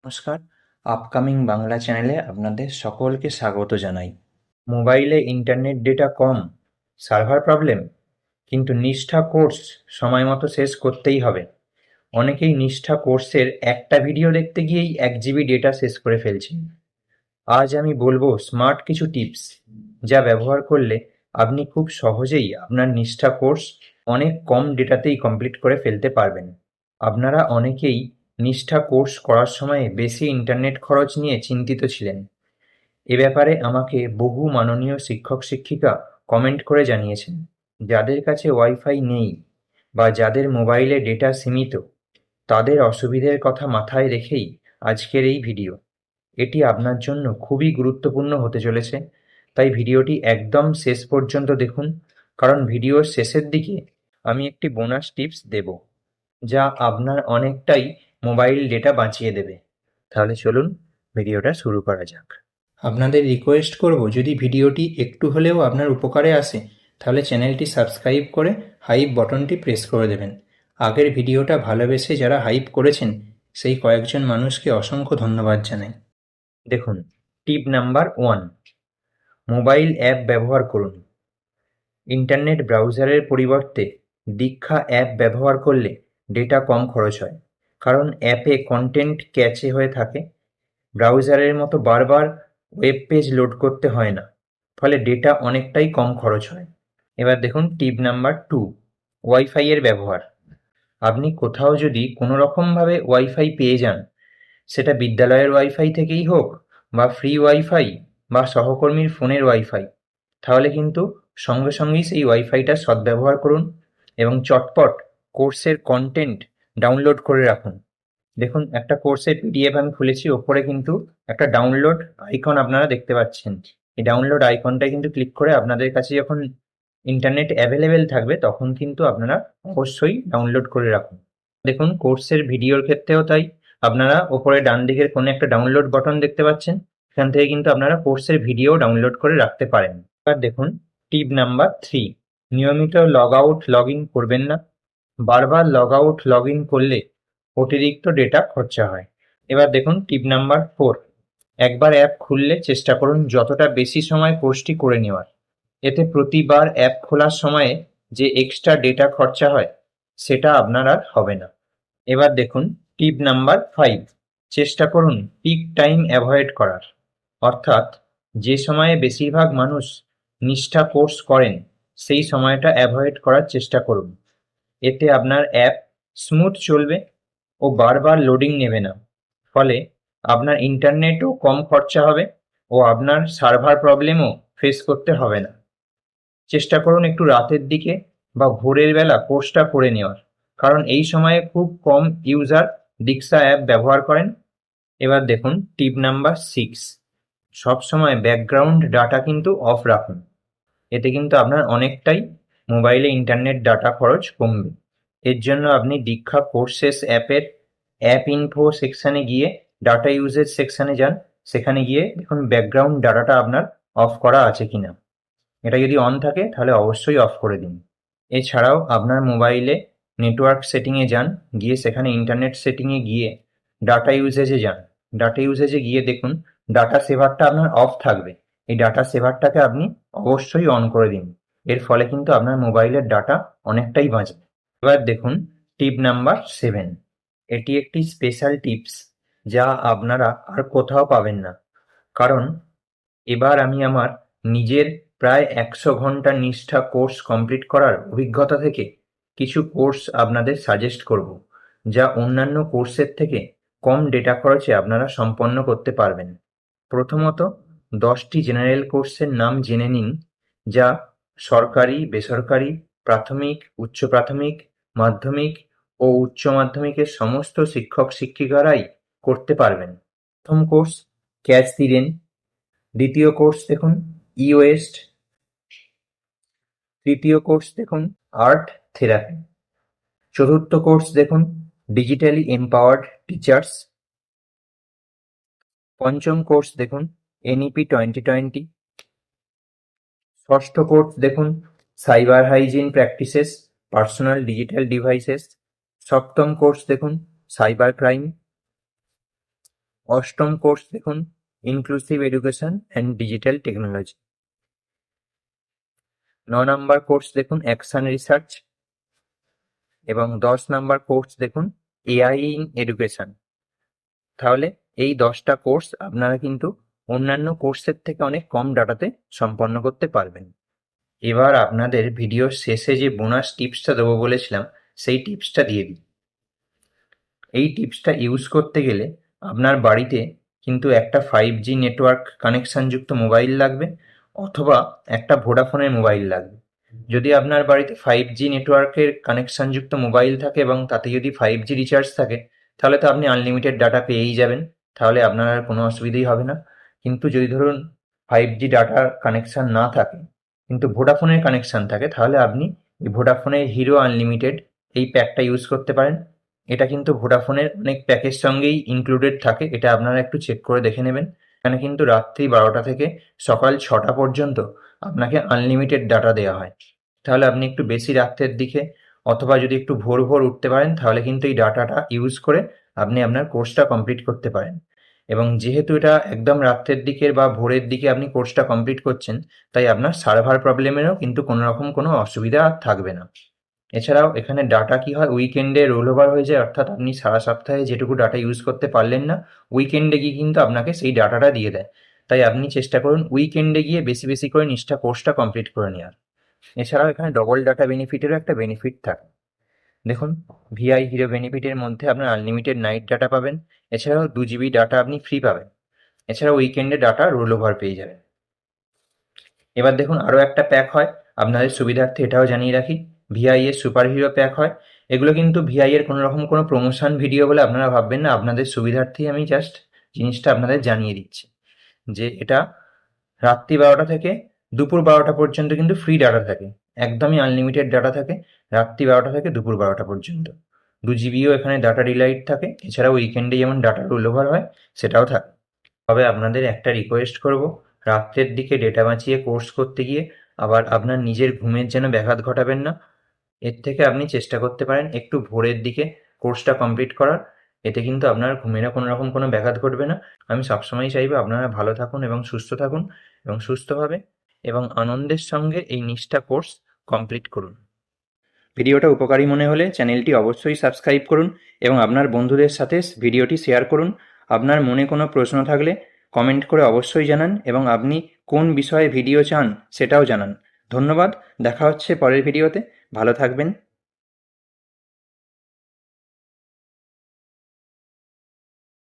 নমস্কার, আপকামিং বাংলা চ্যানেলে আপনাদের সকলকে স্বাগত জানাই। মোবাইলে ইন্টারনেট ডেটা কম, সার্ভার প্রবলেম, কিন্তু নিষ্ঠা কোর্স সময় মতো শেষ করতেই হবে। অনেকেই নিষ্ঠা কোর্সের একটা ভিডিও দেখতে গিয়েই 1 GB ডেটা শেষ করে ফেলছেন। আজ আমি বলবো স্মার্ট কিছু টিপস, যা ব্যবহার করলে আপনি খুব সহজেই আপনার নিষ্ঠা কোর্স অনেক কম ডেটাতেই কমপ্লিট করে ফেলতে পারবেন। আপনারা অনেকেই নিষ্ঠা কোর্স করার সময় বেশি ইন্টারনেট খরচ নিয়ে চিন্তিত ছিলেন। এ ব্যাপারে আমাকে বহু মাননীয় শিক্ষক-শিক্ষিকা কমেন্ট করে জানিয়েছেন। যাদের কাছে ওয়াইফাই নেই বা যাদের মোবাইলে ডেটা সীমিত, তাদের অসুবিধের কথা মাথায় রেখেই আজকের এই ভিডিও। এটি আপনার জন্য খুবই গুরুত্বপূর্ণ হতে চলেছে, তাই ভিডিওটি একদম শেষ পর্যন্ত দেখুন, কারণ ভিডিওর শেষের দিকে আমি একটি বোনাস টিপস দেব, যা আপনার অনেকটাই মোবাইল ডেটা বাঁচিয়ে দেবে। তাহলে চলুন ভিডিওটা শুরু করা যাক। আপনাদের রিকোয়েস্ট করব, যদি ভিডিওটি একটু হলেও আপনার উপকারে আসে তাহলে চ্যানেলটি সাবস্ক্রাইব করে হাইপ বটনটি প্রেস করে দেবেন। আগের ভিডিওটা ভালোবেসে যারা হাইপ করেছেন সেই কয়েকজন মানুষকে অসংখ্য ধন্যবাদ জানাই। দেখুন, টিপ নাম্বার 1, মোবাইল অ্যাপ ব্যবহার করুন। ইন্টারনেট ব্রাউজারের পরিবর্তে দীক্ষা অ্যাপ ব্যবহার করলে ডেটা কম খরচ হয়, কারণ অ্যাপে কন্টেন্ট ক্যাচে হয়ে থাকে। ব্রাউজারের মতো বারবার ওয়েব পেজ লোড করতে হয় না, ফলে ডেটা অনেকটাই কম খরচ হয়। এবার দেখুন টিপ নাম্বার 2, ওয়াইফাই এর ব্যবহার। আপনি কোথাও যদি কোনো রকমভাবে ওয়াইফাই পেয়ে যান, সেটা বিদ্যালয়ের ওয়াইফাই থেকেই হোক বা ফ্রি ওয়াইফাই বা সহকর্মীর ফোনের ওয়াইফাই, তাহলে কিন্তু সঙ্গে সঙ্গেই সেই ওয়াইফাইটা সদ্ব্যবহার করুন এবং চটপট কোর্সের কন্টেন্ট ডাউনলোড করে রাখুন। দেখুন, একটা কোর্সের পিডিএফ আমি খুলেছি, ওপরে কিন্তু একটা ডাউনলোড আইকন আপনারা দেখতে পাচ্ছেন। এই ডাউনলোড আইকনটায় কিন্তু ক্লিক করে আপনাদের কাছে যখন ইন্টারনেট অ্যাভেলেবেল থাকবে তখন কিন্তু আপনারা অবশ্যই ডাউনলোড করে রাখুন। দেখুন, কোর্সের ভিডিওর ক্ষেত্রেও তাই। আপনারা ওপরে ডান দিকের কোণে একটা ডাউনলোড বাটন দেখতে পাচ্ছেন, এখান থেকে কিন্তু আপনারা কোর্সের ভিডিও ডাউনলোড করে রাখতে পারেন। এবার দেখুন টিপ নাম্বার 3, নিয়মিত লগ আউট লগ ইন করবেন না। বারবার লগ আউট লগ ইন করলে অতিরিক্ত ডেটা খরচা হয়। এবার দেখুন টিপ নাম্বার 4, একবার অ্যাপ খুললে চেষ্টা করুন যতটা বেশি সময় কোর্সটি করে নেওয়ার। এতে প্রতিবার অ্যাপ খোলার সময়ে যে এক্সট্রা ডেটা খরচা হয় সেটা আপনার আর হবে না। এবার দেখুন টিপ নাম্বার 5, চেষ্টা করুন পিক টাইম অ্যাভয়েড করার, অর্থাৎ যে সময়ে বেশিরভাগ মানুষ নিষ্ঠা কোর্স করেন সেই সময়টা অ্যাভয়েড করার চেষ্টা করুন। এতে আপনার অ্যাপ স্মুথ চলবে ও বারবার লোডিং নেবে না, ফলে আপনার ইন্টারনেটও কম খরচা হবে ও আপনার সার্ভার প্রবলেমও ফেস করতে হবে না। চেষ্টা করুন একটু রাতের দিকে বা ভোরের বেলা কোর্সটা করে নেওয়ার, কারণ এই সময়ে খুব কম ইউজার দীক্ষা অ্যাপ ব্যবহার করেন। এবার দেখুন টিপ নাম্বার 6, সবসময় ব্যাকগ্রাউন্ড ডাটা কিন্তু অফ রাখুন। এতে কিন্তু আপনার অনেকটাই মোবাইলে ইন্টারনেট ডাটা খরচ কমবে। এর জন্য আপনি দীক্ষা কোর্সেস অ্যাপের অ্যাপ ইনফো সেকশানে গিয়ে ডাটা ইউজেজ সেকশানে যান, সেখানে গিয়ে দেখুন ব্যাকগ্রাউন্ড ডাটাটা আপনার অফ করা আছে কিনা। এটা যদি অন থাকে তাহলে অবশ্যই অফ করে দিন। এছাড়াও আপনার মোবাইলে নেটওয়ার্ক সেটিংয়ে যান, গিয়ে সেখানে ইন্টারনেট সেটিংয়ে গিয়ে ডাটা ইউজেজে যান। ডাটা ইউজেজে গিয়ে দেখুন ডাটা সেভারটা আপনার অফ থাকবে, এই ডাটা সেভারটাকে আপনি অবশ্যই অন করে দিন। এর ফলে কিন্তু আপনার মোবাইলের ডাটা অনেকটাই বাঁচবে। এবার দেখুন টিপ নাম্বার 7, এটি একটি স্পেশাল টিপস যা আপনারা আর কোথাও পাবেন না, কারণ এবার আমি আমার নিজের প্রায় 100 ঘন্টা নিষ্ঠা কোর্স কমপ্লিট করার অভিজ্ঞতা থেকে কিছু কোর্স আপনাদের সাজেস্ট করব, যা অন্যান্য কোর্সের থেকে কম ডেটা খরচে আপনারা সম্পন্ন করতে পারবেন। প্রথমত 10টি জেনারেল কোর্সের নাম জেনে নিন, যা সরকারি, বেসরকারি, প্রাথমিক, উচ্চ প্রাথমিক, মাধ্যমিক ও উচ্চ মাধ্যমিকের সমস্ত শিক্ষক শিক্ষিকারাই করতে পারবেন। প্রথম কোর্স ক্যাচ দি রেন। দ্বিতীয় কোর্স দেখুন ই ওয়েস্ট। তৃতীয় কোর্স দেখুন আর্ট থেরাপি। চতুর্থ কোর্স দেখুন ডিজিটালি এম্পাওয়ার্ড টিচার্স। পঞ্চম কোর্স দেখুন এনইপি 2020। ষষ্ঠ কোর্স দেখুন cyber hygiene practices, personal digital devices. সপ্তম কোর্স দেখুন সাইবার ক্রাইম। অষ্টম কোর্স দেখুন inclusive education and digital technology. 9 number course দেখুন অ্যাকশন রিসার্চ এবং 10 নম্বর কোর্স দেখুন এআই ইন এডুকেশন। তাহলে এই 10টা কোর্স আপনারা কিন্তু অন্যান্য কোর্সের থেকে অনেক কম ডাটাতে সম্পন্ন করতে পারবেন। এবার আপনাদের ভিডিওর শেষে যে বোনাস টিপসটা দেবো বলেছিলাম সেই টিপসটা দিয়ে দিই। এই টিপসটা ইউজ করতে গেলে আপনার বাড়িতে কিন্তু একটা 5G নেটওয়ার্ক কানেকশানযুক্ত মোবাইল লাগবে অথবা একটা ভোডাফোনের মোবাইল লাগবে। যদি আপনার বাড়িতে 5G নেটওয়ার্কের কানেকশানযুক্ত মোবাইল থাকে এবং তাতে যদি 5G রিচার্জ থাকে তাহলে তো আপনি আনলিমিটেড ডাটা পেয়েই যাবেন, তাহলে আপনার আর কোনো অসুবিধাই হবে না। কিন্তু যদি ধরুন 5G ডাটার কানেকশান না থাকে কিন্তু ভোডাফোনের কানেকশান থাকে তাহলে আপনি এই ভোডাফোনের হিরো আনলিমিটেড এই প্যাকটা ইউজ করতে পারেন। এটা কিন্তু ভোডাফোনের অনেক প্যাকের সঙ্গেই ইনক্লুডেড থাকে, এটা আপনারা একটু চেক করে দেখে নেবেন। এখানে কিন্তু রাত্রি 12টা থেকে সকাল 6টা পর্যন্ত আপনাকে আনলিমিটেড ডাটা দেওয়া হয়। তাহলে আপনি একটু বেশি রাত্রের দিকে অথবা যদি একটু ভোর ভোর উঠতে পারেন তাহলে কিন্তু এই ডাটাটা ইউজ করে আপনি আপনার কোর্সটা কমপ্লিট করতে পারেন। এবং যেহেতু এটা একদম রাত্রের দিকের বা ভোরের দিকে আপনি কোর্সটা কমপ্লিট করছেন তাই আপনার সার্ভার প্রবলেমেরও কিন্তু কোনো রকম কোনো অসুবিধা থাকবে না। এছাড়াও এখানে ডাটা কি হয়, উইকেন্ডে রোল ওভার হয়ে যায়, অর্থাৎ আপনি সারা সপ্তাহে যেটুকু ডাটা ইউজ করতে পারলেন না উইকেন্ডে গিয়ে কিন্তু আপনাকে সেই ডাটাটা দিয়ে দেয়। তাই আপনি চেষ্টা করুন উইকেন্ডে গিয়ে বেশি বেশি করে নিষ্ঠা কোর্সটা কমপ্লিট করে নেওয়ার। এছাড়াও এখানে ডবল ডাটা বেনিফিটেরও একটা বেনিফিট থাকে। দেখুন ভিআই হিরো বেনিফিটের মধ্যে আপনার আনলিমিটেড নাইট ডাটা পাবেন, এছাড়াও 2 GB ডাটা আপনি ফ্রি পাবেন, এছাড়াও উইকেন্ডে ডাটা রোল ওভার পেয়ে যাবেন। এবার দেখুন আরও একটা প্যাক হয়, আপনাদের সুবিধার্থে এটাও জানিয়ে রাখি, ভিআই এর সুপার হিরো প্যাক হয়। এগুলো কিন্তু ভিআই এর কোনো রকম কোনো প্রমোশন ভিডিও বলে আপনারা ভাববেন না, আপনাদের সুবিধার্থেই আমি জাস্ট জিনিসটা আপনাদের জানিয়ে দিচ্ছি যে এটা রাত্রি 12টা থেকে দুপুর 12টা পর্যন্ত কিন্তু ফ্রি ডাটা থাকে, একদমই আনলিমিটেড ডাটা থাকে রাত্রি 12টা থেকে দুপুর 12টা পর্যন্ত। 2 GBও এখানে ডাটা ডিলাইট থাকে, এছাড়াও উইকেন্ডে যেমন ডাটা রোল ওভার হয় সেটাও থাকে। তবে আপনাদের একটা রিকোয়েস্ট করব, রাত্রের দিকে ডেটা বাঁচিয়ে কোর্স করতে গিয়ে আবার আপনার নিজের ঘুমের যেন ব্যাঘাত ঘটাবেন না। এর থেকে আপনি চেষ্টা করতে পারেন একটু ভোরের দিকে কোর্সটা কমপ্লিট করার, এতে কিন্তু আপনার ঘুমেরও কোনো রকম কোনো ব্যাঘাত ঘটবে না। আমি সবসময় চাইবো আপনারা ভালো থাকুন এবং সুস্থ থাকুন এবং সুস্থভাবে এবং আনন্দের সঙ্গে এই নিষ্ঠা কোর্স কমপ্লিট করুন। ভিডিওটা উপকারী মনে হলে চ্যানেলটি অবশ্যই সাবস্ক্রাইব করুন এবং আপনার বন্ধুদের সাথে ভিডিওটি শেয়ার করুন। আপনার মনে কোনো প্রশ্ন থাকলে কমেন্ট করে অবশ্যই জানান এবং আপনি কোন বিষয়ে ভিডিও চান সেটাও জানান। ধন্যবাদ, দেখা হচ্ছে পরের ভিডিওতে। ভালো থাকবেন।